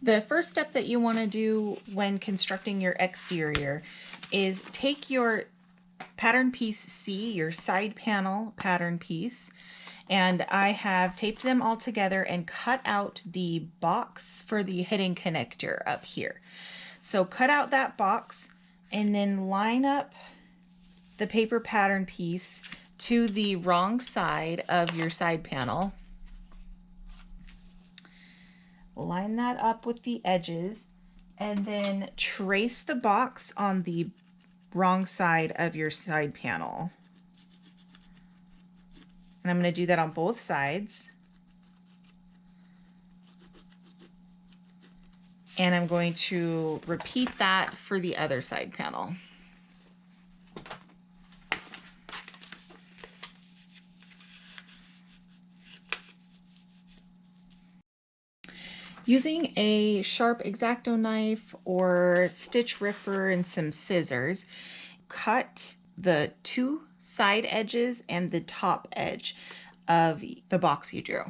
The first step that you want to do when constructing your exterior is take your pattern piece C, your side panel pattern piece, and I have taped them all together and cut out the box for the hidden connector up here. So cut out that box and then line up the paper pattern piece to the wrong side of your side panel. Line that up with the edges and then trace the box on the wrong side of your side panel. And I'm going to do that on both sides. And I'm going to repeat that for the other side panel. Using a sharp X-Acto knife or stitch ripper and some scissors, cut the two side edges and the top edge of the box you drew.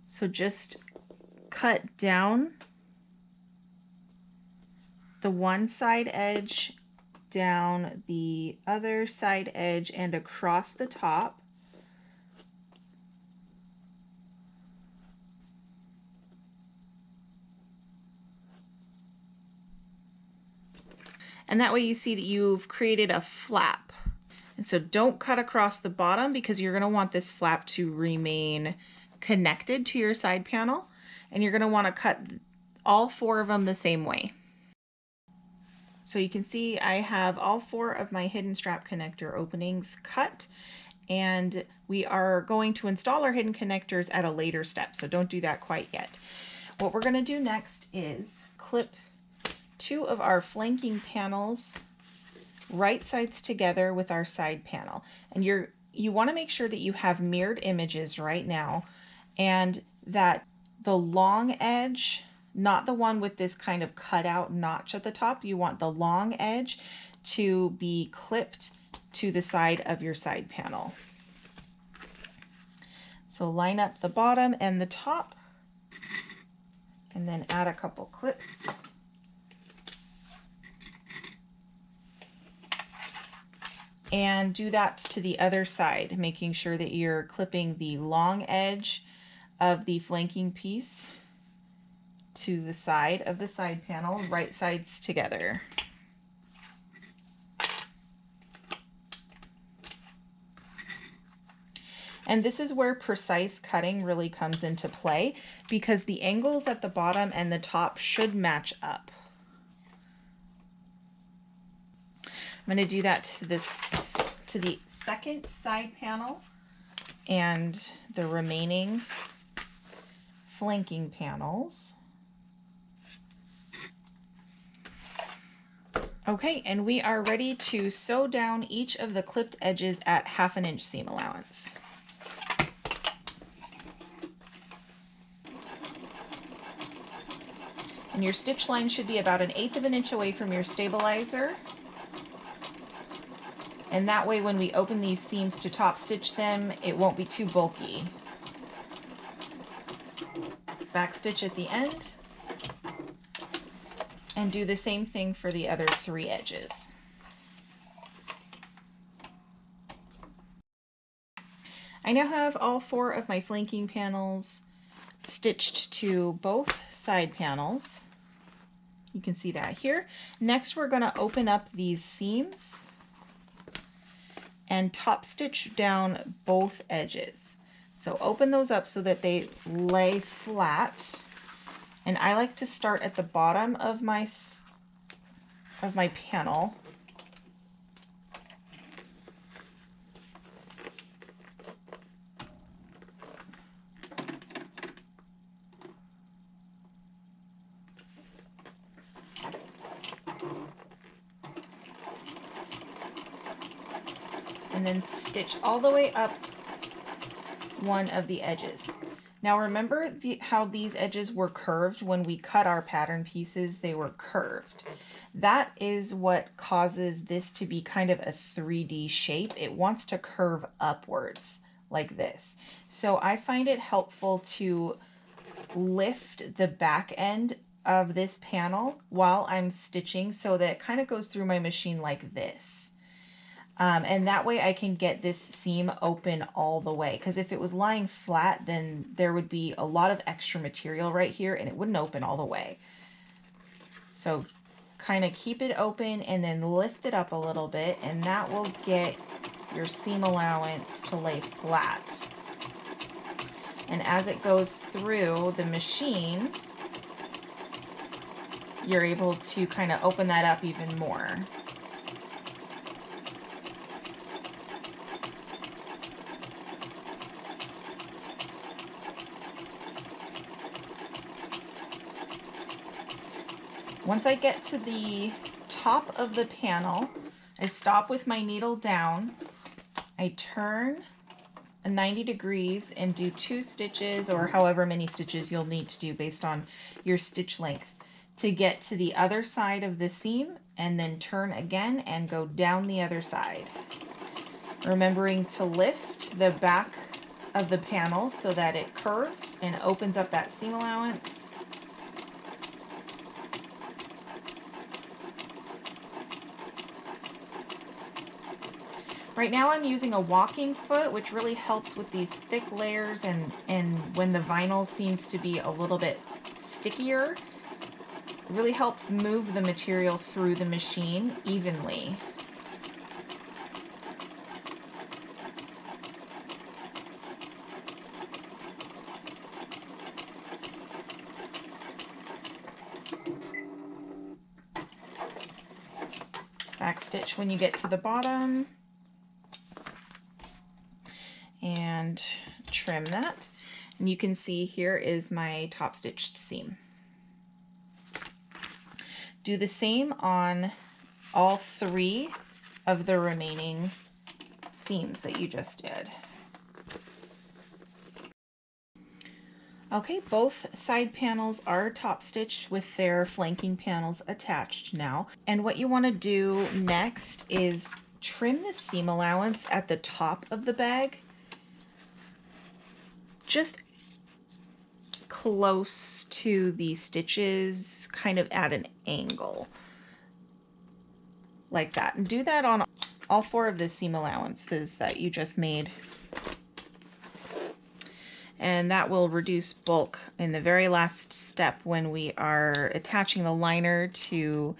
So just cut down the one side edge, down the other side edge, and across the top. And that way you see that you've created a flap. And so don't cut across the bottom because you're going to want this flap to remain connected to your side panel. And you're going to want to cut all four of them the same way. So you can see I have all four of my hidden strap connector openings cut, and we are going to install our hidden connectors at a later step, so don't do that quite yet. What we're going to do next is clip two of our flanking panels right sides together with our side panel. And you want to make sure that you have mirrored images right now, and that the long edge, not the one with this kind of cutout notch at the top, you want the long edge to be clipped to the side of your side panel. So line up the bottom and the top, and then add a couple clips. And do that to the other side, making sure that you're clipping the long edge of the flanking piece to the side of the side panel, right sides together. And this is where precise cutting really comes into play, because the angles at the bottom and the top should match up. I'm going to do that to the second side panel and the remaining flanking panels. Okay, and we are ready to sew down each of the clipped edges at 1/2 inch seam allowance. And your stitch line should be about 1/8 inch away from your stabilizer. And that way when we open these seams to top stitch them, it won't be too bulky. Back stitch at the end. And do the same thing for the other 3 edges. I now have all 4 of my flanking panels stitched to both side panels. You can see that here. Next, we're going to open up these seams and top stitch down both edges. So open those up so that they lay flat. And I like to start at the bottom of my panel. And then stitch all the way up one of the edges. Now remember how these edges were curved when we cut our pattern pieces? They were curved. That is what causes this to be kind of a 3D shape. It wants to curve upwards like this. So I find it helpful to lift the back end of this panel while I'm stitching so that it kind of goes through my machine like this. And that way I can get this seam open all the way, because if it was lying flat, then there would be a lot of extra material right here and it wouldn't open all the way. So kind of keep it open and then lift it up a little bit, and that will get your seam allowance to lay flat. And as it goes through the machine, you're able to kind of open that up even more. Once I get to the top of the panel, I stop with my needle down, I turn a 90 degrees and do 2 stitches, or however many stitches you'll need to do based on your stitch length, to get to the other side of the seam, and then turn again and go down the other side. Remembering to lift the back of the panel so that it curves and opens up that seam allowance. Right now I'm using a walking foot, which really helps with these thick layers, and when the vinyl seems to be a little bit stickier, it really helps move the material through the machine evenly. Back stitch when you get to the bottom, and trim that. And you can see here is my top stitched seam. Do the same on all 3 of the remaining seams that you just did. Okay, both side panels are top stitched with their flanking panels attached now. And what you want to do next is trim the seam allowance at the top of the bag, just close to the stitches, kind of at an angle, like that. And do that on all 4 of the seam allowances that you just made. And that will reduce bulk in the very last step when we are attaching the liner to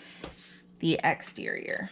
the exterior.